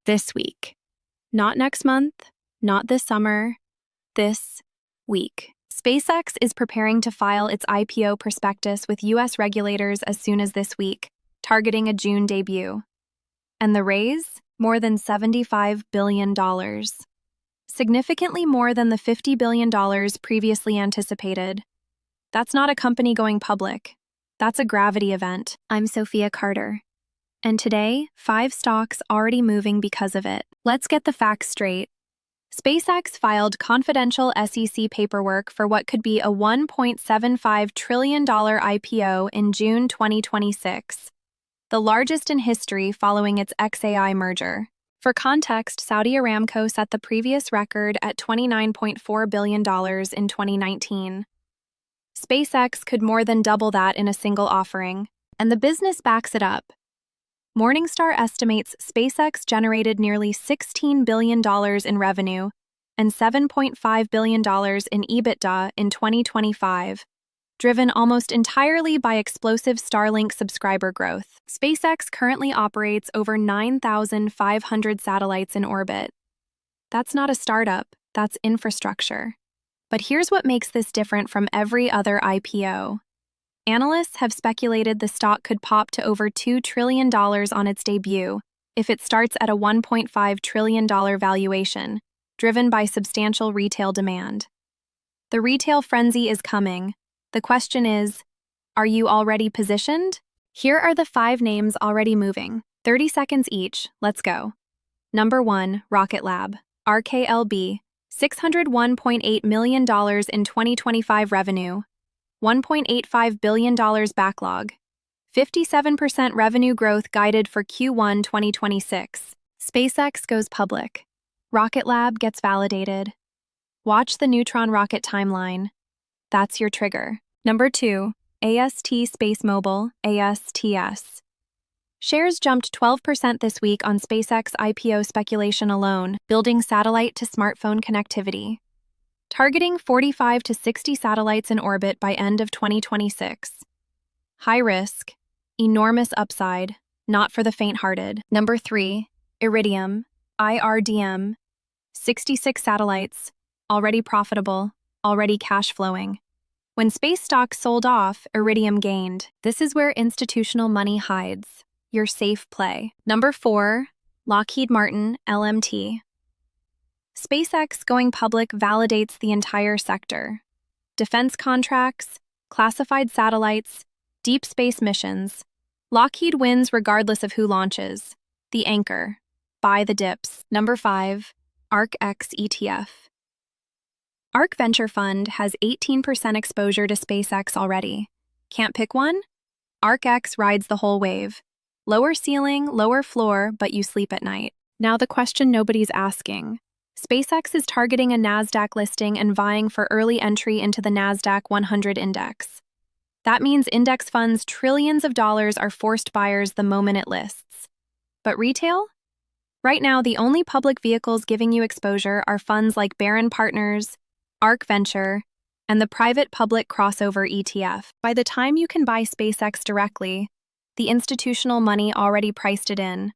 this week. Not next month, not this summer, this week. SpaceX is preparing to file its IPO prospectus with U.S. regulators as soon as this week, targeting a June debut. And the raise? More than $75 billion. Significantly more than the $50 billion previously anticipated. That's not a company going public. That's a gravity event. I'm Sophia Carter. And today, 5 stocks already moving because of it. Let's get the facts straight. SpaceX filed confidential SEC paperwork for what could be a $1.75 trillion IPO in June 2026, the largest in history following its XAI merger. For context, Saudi Aramco set the previous record at $29.4 billion in 2019. SpaceX could more than double that in a single offering, and the business backs it up. Morningstar estimates SpaceX generated nearly $16 billion in revenue and $7.5 billion in EBITDA in 2025, driven almost entirely by explosive Starlink subscriber growth. SpaceX currently operates over 9,500 satellites in orbit. That's not a startup, that's infrastructure. But here's what makes this different from every other IPO. Analysts have speculated the stock could pop to over $2 trillion on its debut if it starts at a $1.5 trillion valuation, driven by substantial retail demand. The retail frenzy is coming. The question is, are you already positioned? Here are the 5 names already moving. 30 seconds each, let's go. Number 1, Rocket Lab. RKLB, $601.8 million in 2025 revenue. $1.85 billion backlog. 57% revenue growth guided for Q1 2026. SpaceX goes public. Rocket Lab gets validated. Watch the Neutron rocket timeline. That's your trigger. Number 2, AST SpaceMobile, ASTS. Shares jumped 12% this week on SpaceX IPO speculation alone, building satellite to smartphone connectivity. Targeting 45 to 60 satellites in orbit by end of 2026. High risk, enormous upside, not for the faint-hearted. Number 3, Iridium, IRDM, 66 satellites, already profitable, already cash flowing. When space stocks sold off, Iridium gained. This is where institutional money hides. Your safe play. Number 4, Lockheed Martin, LMT. SpaceX going public validates the entire sector. Defense contracts, classified satellites, deep space missions. Lockheed wins regardless of who launches. The anchor. Buy the dips. Number 5, ARKX ETF. ARK Venture Fund has 18% exposure to SpaceX already. Can't pick one? ARKX rides the whole wave. Lower ceiling, lower floor, but you sleep at night. Now the question nobody's asking. SpaceX is targeting a NASDAQ listing and vying for early entry into the NASDAQ 100 index. That means index funds trillions of dollars are forced buyers the moment it lists. But retail? Right now, the only public vehicles giving you exposure are funds like Barron Partners, ARK Venture, and the private-public crossover ETF. By the time you can buy SpaceX directly, the institutional money already priced it in.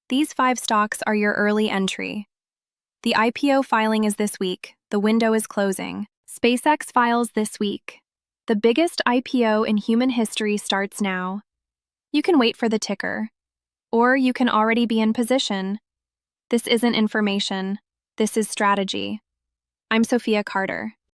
These 5 stocks are your early entry. The IPO filing is this week. The window is closing. SpaceX files this week. The biggest IPO in human history starts now. You can wait for the ticker. Or you can already be in position. This isn't information. This is strategy. I'm Sophia Carter.